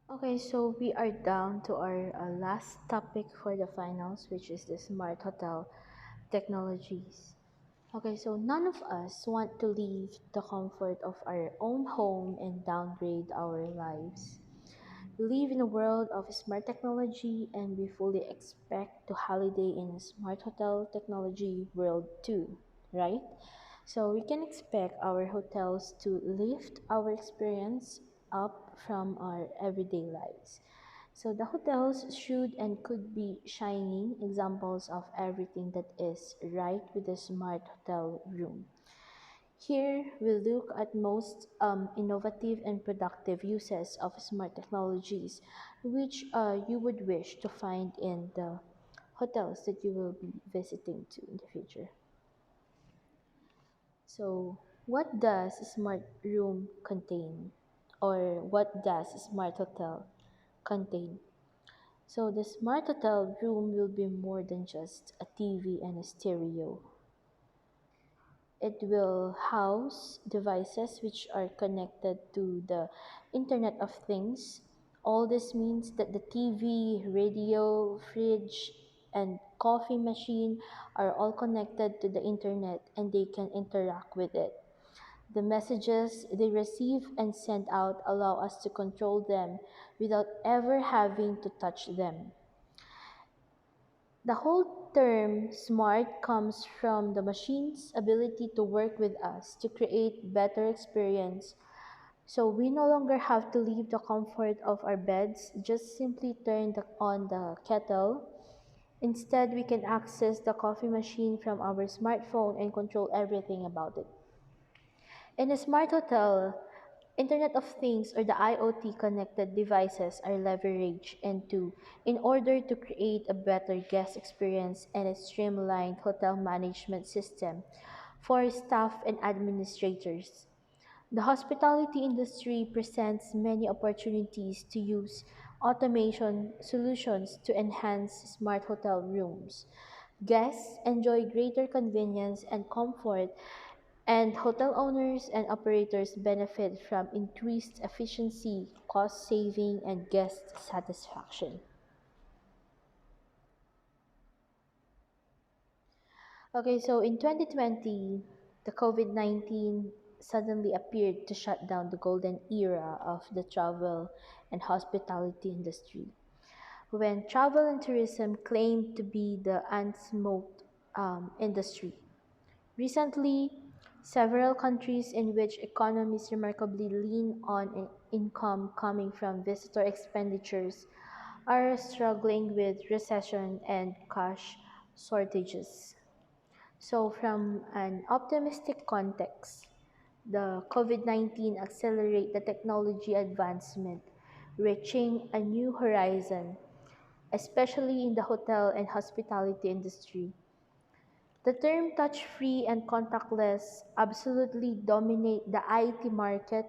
Okay, so we are down to our last topic for the finals, which is the smart hotel technologies. Okay, so none of us want to leave the comfort of our own home and downgrade our lives. We live in a world of smart technology and we fully expect to holiday in a smart hotel technology world too, right? So we can expect our hotels to lift our experience up from our everyday lives. So the hotels should and could be shining examples of everything that is right with a smart hotel room. Here we look at most innovative and productive uses of smart technologies, which you would wish to find in the hotels that you will be visiting to in the future. So, what does a smart room contain? Or what does a smart hotel contain? So, the smart hotel room will be more than just a TV and a stereo. It will house devices which are connected to the Internet of Things. All this means that the TV, radio, fridge, and coffee machine are all connected to the Internet and they can interact with it. The messages they receive and send out allow us to control them without ever having to touch them. The whole term smart comes from the machine's ability to work with us to create better experience. So we no longer have to leave the comfort of our beds, just simply on the kettle. Instead, we can access the coffee machine from our smartphone and control everything about it. In a smart hotel, Internet of Things or the IoT connected devices are leveraged into in order to create a better guest experience and a streamlined hotel management system for staff and administrators. The hospitality industry presents many opportunities to use automation solutions to enhance smart hotel rooms. Guests enjoy greater convenience and comfort, and hotel owners and operators benefit from increased efficiency, cost saving, and guest satisfaction. Okay, so in 2020, the COVID 19 suddenly appeared to shut down the golden era of the travel and hospitality industry. When travel and tourism claimed to be the unsmoked industry. Recently, several countries in which economies remarkably lean on income coming from visitor expenditures are struggling with recession and cash shortages. So, from an optimistic context, the COVID 19 accelerate the technology advancement, reaching a new horizon, especially in the hotel and hospitality industry. The term touch-free and contactless absolutely dominate the IT market,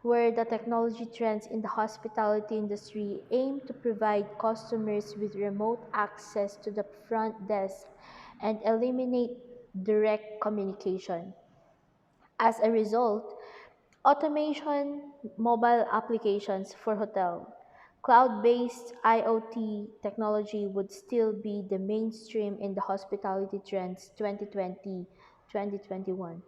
where the technology trends in the hospitality industry aim to provide customers with remote access to the front desk and eliminate direct communication. As a result, automation, mobile applications for hotel, cloud-based IoT technology would still be the mainstream in the hospitality trends 2020-2021.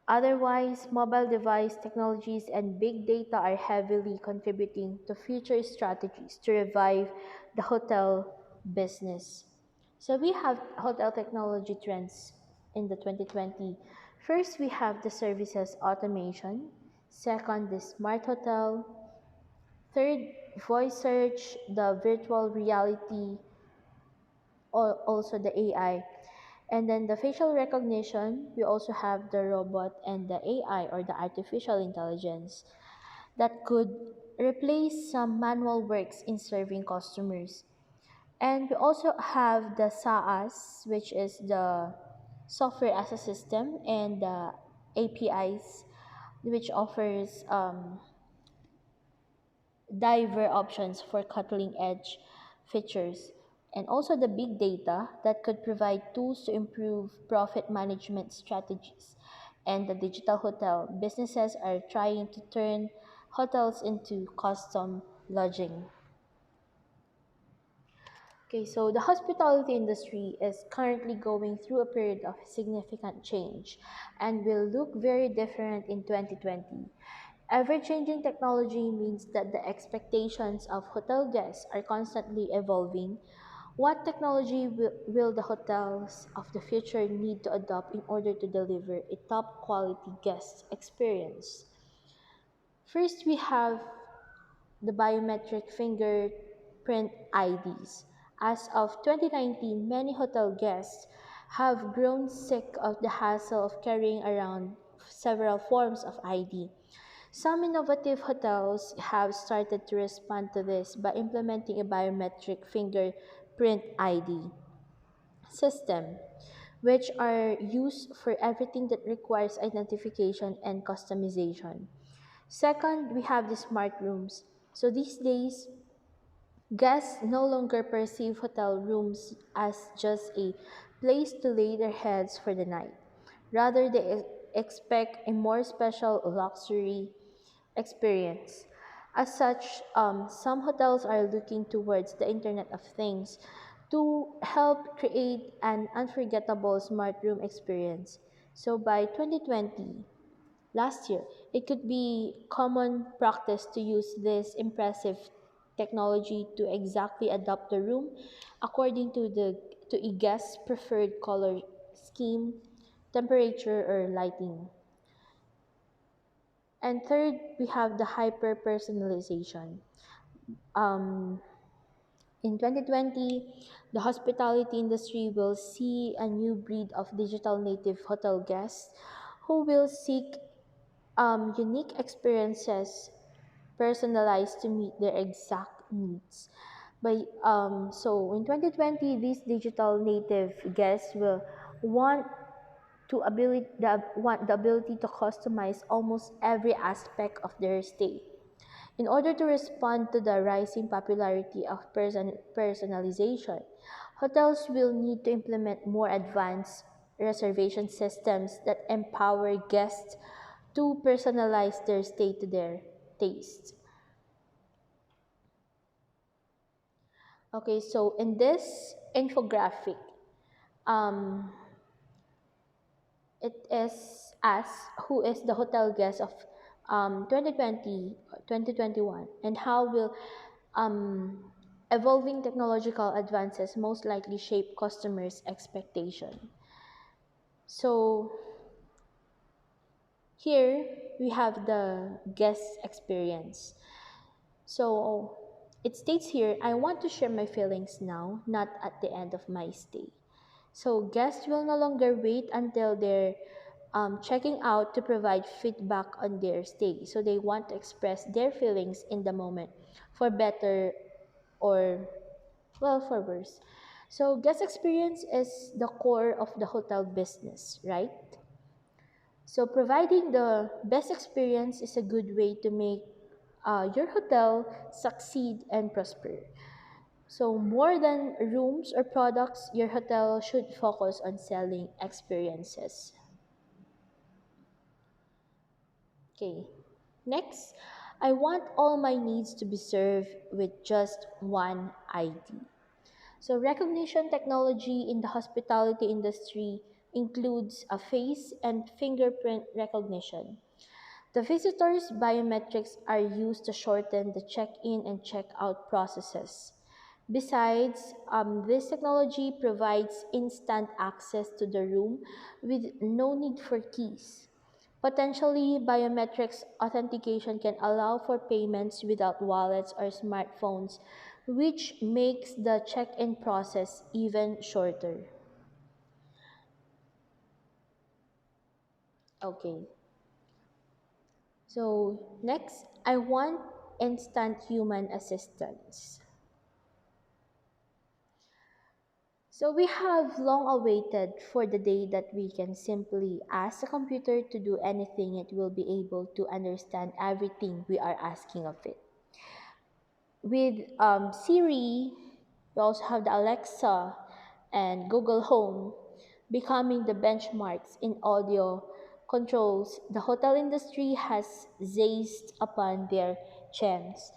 Otherwise, mobile device technologies and big data are heavily contributing to future strategies to revive the hotel business. So we have hotel technology trends in the 2020. First, we have the services automation. Second, the smart hotel. Third, voice search, the virtual reality, also the AI. And then the facial recognition, we also have the robot and the AI or the artificial intelligence that could replace some manual works in serving customers. And we also have the SaaS, which is the software as a system, and the APIs, which offers diverse options for cutting edge features. And also the big data that could provide tools to improve profit management strategies. And the digital hotel businesses are trying to turn hotels into custom lodging. Okay, so the hospitality industry is currently going through a period of significant change and will look very different in 2020. Ever changing technology means that the expectations of hotel guests are constantly evolving. What technology will the hotels of the future need to adopt in order to deliver a top quality guest experience? First, we have the biometric fingerprint IDs. As of 2019, many hotel guests have grown sick of the hassle of carrying around several forms of ID. Some innovative hotels have started to respond to this by implementing a biometric fingerprint ID system, which are used for everything that requires identification and customization. Second, we have the smart rooms. So these days, guests no longer perceive hotel rooms as just a place to lay their heads for the night. Rather, they expect a more special luxury experience. As such, some hotels are looking towards the Internet of Things to help create an unforgettable smart room experience. So by 2020, last year, it could be common practice to use this impressive technology to exactly adapt the room according to a guest's preferred color scheme, temperature, or lighting. And third, we have the hyper personalization. Um, in 2020, the hospitality industry will see a new breed of digital native hotel guests who will seek unique experiences personalized to meet their exact needs. So in 2020, these digital native guests will want want the ability to customize almost every aspect of their stay. In order to respond to the rising popularity of personalization, hotels will need to implement more advanced reservation systems that empower guests to personalize their stay to their taste. Okay, so in this infographic, um, it is asked who is the hotel guest of 2020, 2021, and how will um, evolving technological advances most likely shape customers' expectation. So here we have the guest experience. So it states here, I want to share my feelings now, not at the end of my stay. So guests will no longer wait until they're checking out to provide feedback on their stay. So they want to express their feelings in the moment for better or, well, for worse. So guest experience is the core of the hotel business, right? So providing the best experience is a good way to make your hotel succeed and prosper. So more than rooms or products, your hotel should focus on selling experiences. Okay. Next, I want all my needs to be served with just one ID. So recognition technology in the hospitality industry includes a face and fingerprint recognition. The visitors' biometrics are used to shorten the check-in and check-out processes. Besides, this technology provides instant access to the room with no need for keys. Potentially, biometrics authentication can allow for payments without wallets or smartphones, which makes the check-in process even shorter. Okay, so next, I want instant human assistance. So we have long awaited for the day that we can simply ask the computer to do anything, it will be able to understand everything we are asking of it. With Siri, we also have the Alexa and Google Home becoming the benchmarks in audio controls. The hotel industry has seized upon their gems.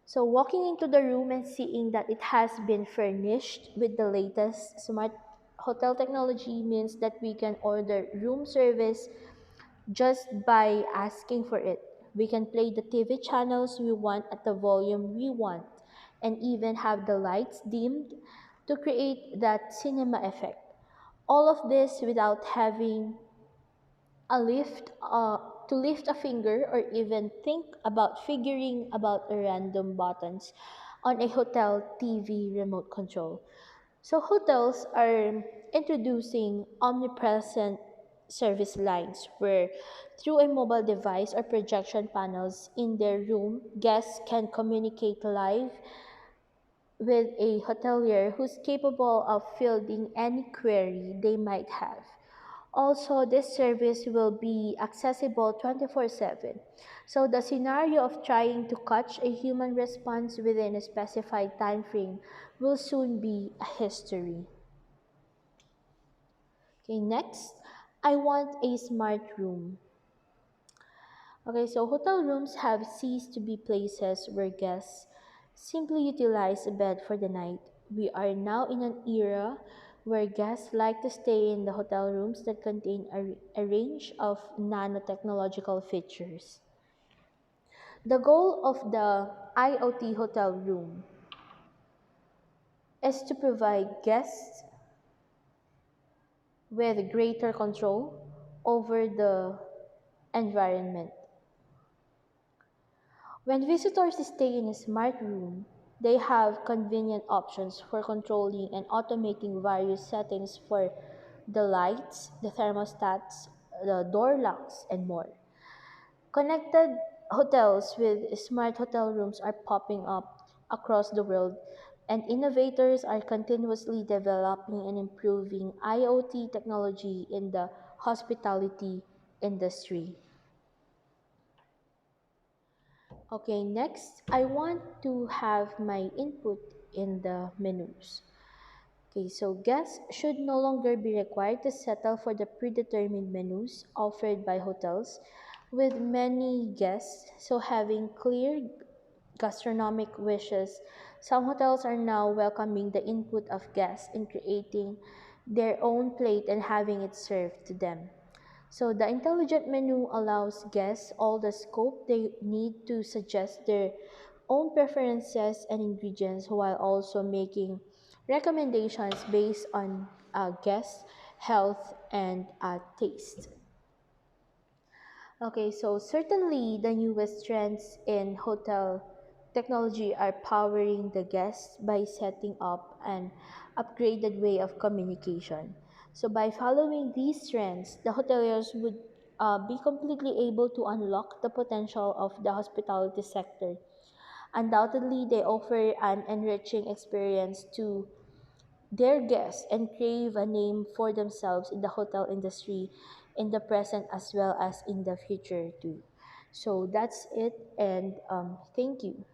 So, walking into the room and seeing that it has been furnished with the latest smart hotel technology means that we can order room service just by asking for it. We can play the TV channels we want at the volume we want and even have the lights dimmed to create that cinema effect. All of this without having a to lift a finger or even think about figuring about a random buttons on a hotel TV remote control. So hotels are introducing omnipresent service lines where through a mobile device or projection panels in their room, guests can communicate live with a hotelier who's capable of fielding any query they might have. Also, this service will be accessible 24/7. So the scenario of trying to catch a human response within a specified time frame will soon be a history. Okay, next, I want a smart room. Okay, so hotel rooms have ceased to be places where guests simply utilize a bed for the night. We are now in an era where guests like to stay in the hotel rooms that contain a range of nanotechnological features. The goal of the IoT hotel room is to provide guests with greater control over the environment. When visitors stay in a smart room, they have convenient options for controlling and automating various settings for the lights, the thermostats, the door locks, and more. Connected hotels with smart hotel rooms are popping up across the world, and innovators are continuously developing and improving IoT technology in the hospitality industry. Okay, next, I want to have my input in the menus. Okay, so guests should no longer be required to settle for the predetermined menus offered by hotels, with many guests so having clear gastronomic wishes. Some hotels are now welcoming the input of guests in creating their own plate and having it served to them. So the intelligent menu allows guests all the scope they need to suggest their own preferences and ingredients while also making recommendations based on guest health and taste. Okay, so certainly the newest trends in hotel technology are powering the guests by setting up an upgraded way of communication. So by following these trends, the hoteliers would be completely able to unlock the potential of the hospitality sector. Undoubtedly, they offer an enriching experience to their guests and crave a name for themselves in the hotel industry in the present as well as in the future too. So that's it, and thank you.